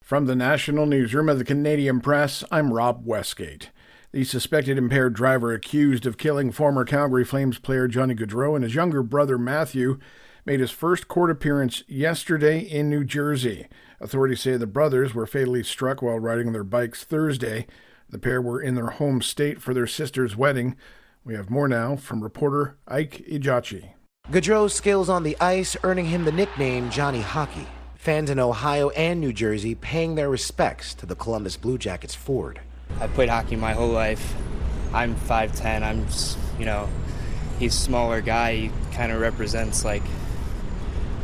From the National Newsroom of the Canadian Press, I'm Rob Westgate. The suspected impaired driver accused of killing former Calgary Flames player Johnny Gaudreau and his younger brother Matthew made his first court appearance yesterday in New Jersey. Authorities say the brothers were fatally struck while riding their bikes Thursday. The pair were in their home state for their sister's wedding. We have more now from reporter Ike Ijachi. Gaudreau's skills on the ice earning him the nickname Johnny Hockey. Fans in Ohio and New Jersey paying their respects to the Columbus Blue Jackets forward. I played hockey my whole life. I'm 5'10". He's a smaller guy. He kind of represents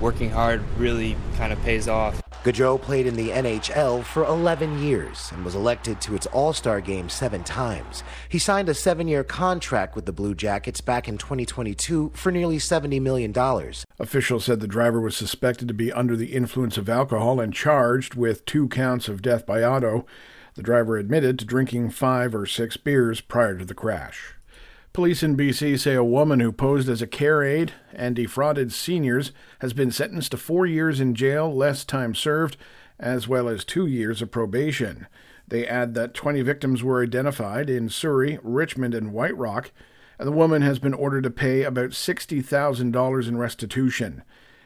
working hard really kind of pays off. Gaudreau played in the NHL for 11 years and was elected to its All-Star game 7 times. He signed a 7-year contract with the Blue Jackets back in 2022 for nearly $70 million. Officials said the driver was suspected to be under the influence of alcohol and charged with 2 counts of death by auto. The driver admitted to drinking 5 or 6 beers prior to the crash. Police in BC say a woman who posed as a care aide and defrauded seniors has been sentenced to 4 years in jail, less time served, as well as 2 years of probation. They add that 20 victims were identified in Surrey, Richmond, and White Rock, and the woman has been ordered to pay about $60,000 in restitution.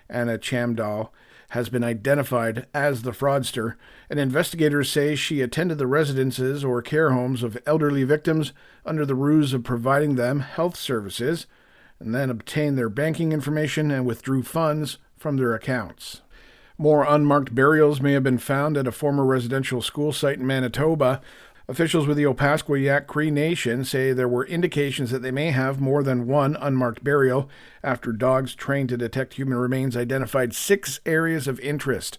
Anna Chamdal has been identified as the fraudster, and investigators say she attended the residences or care homes of elderly victims under the ruse of providing them health services, and then obtained their banking information and withdrew funds from their accounts. More unmarked burials may have been found at a former residential school site in Manitoba. Officials with the Opaskwayak Cree Nation say there were indications that they may have more than one unmarked burial after dogs trained to detect human remains identified 6 areas of interest.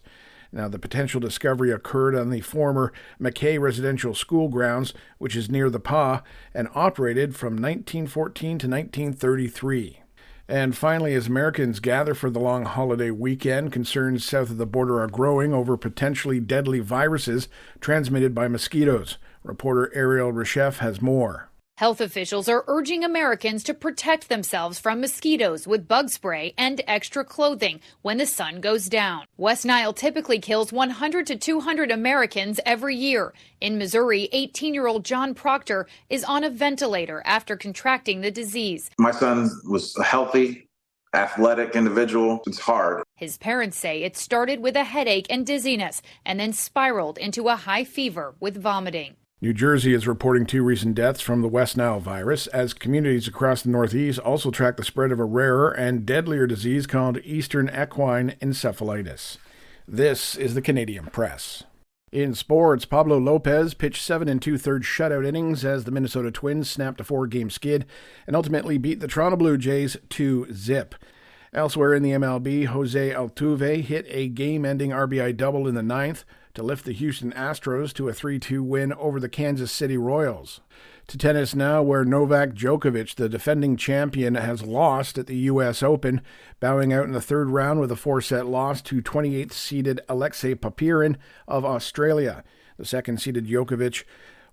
Now, the potential discovery occurred on the former McKay Residential School grounds, which is near the Pas, and operated from 1914 to 1933. And finally, as Americans gather for the long holiday weekend, concerns south of the border are growing over potentially deadly viruses transmitted by mosquitoes. Reporter Ariel Reshef has more. Health officials are urging Americans to protect themselves from mosquitoes with bug spray and extra clothing when the sun goes down. West Nile typically kills 100 to 200 Americans every year. In Missouri, 18-year-old John Proctor is on a ventilator after contracting the disease. My son was a healthy, athletic individual. It's hard. His parents say it started with a headache and dizziness and then spiraled into a high fever with vomiting. New Jersey is reporting 2 recent deaths from the West Nile virus, as communities across the Northeast also track the spread of a rarer and deadlier disease called Eastern equine encephalitis. This is the Canadian Press. In sports, Pablo Lopez pitched 7 2/3 shutout innings as the Minnesota Twins snapped a 4-game skid and ultimately beat the Toronto Blue Jays 2-0. Elsewhere in the MLB, Jose Altuve hit a game-ending RBI double in the 9th to lift the Houston Astros to a 3-2 win over the Kansas City Royals. To tennis now, where Novak Djokovic, the defending champion, has lost at the U.S. Open, bowing out in the 3rd round with a 4-set loss to 28th-seeded Alexei Papirin of Australia. The 2nd-seeded Djokovic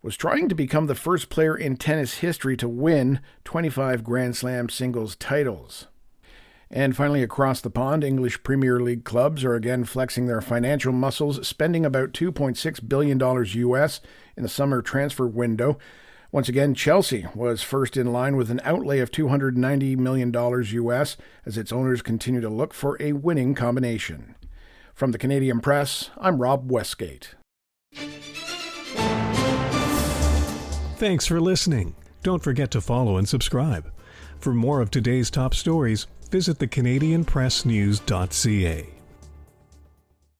was trying to become the first player in tennis history to win 25 Grand Slam singles titles. And finally, across the pond, English Premier League clubs are again flexing their financial muscles, spending about $2.6 billion US in the summer transfer window. Once again, Chelsea was first in line with an outlay of $290 million US as its owners continue to look for a winning combination. From the Canadian Press, I'm Rob Westgate. Thanks for listening. Don't forget to follow and subscribe. For more of today's top stories, visit thecanadianpressnews.ca.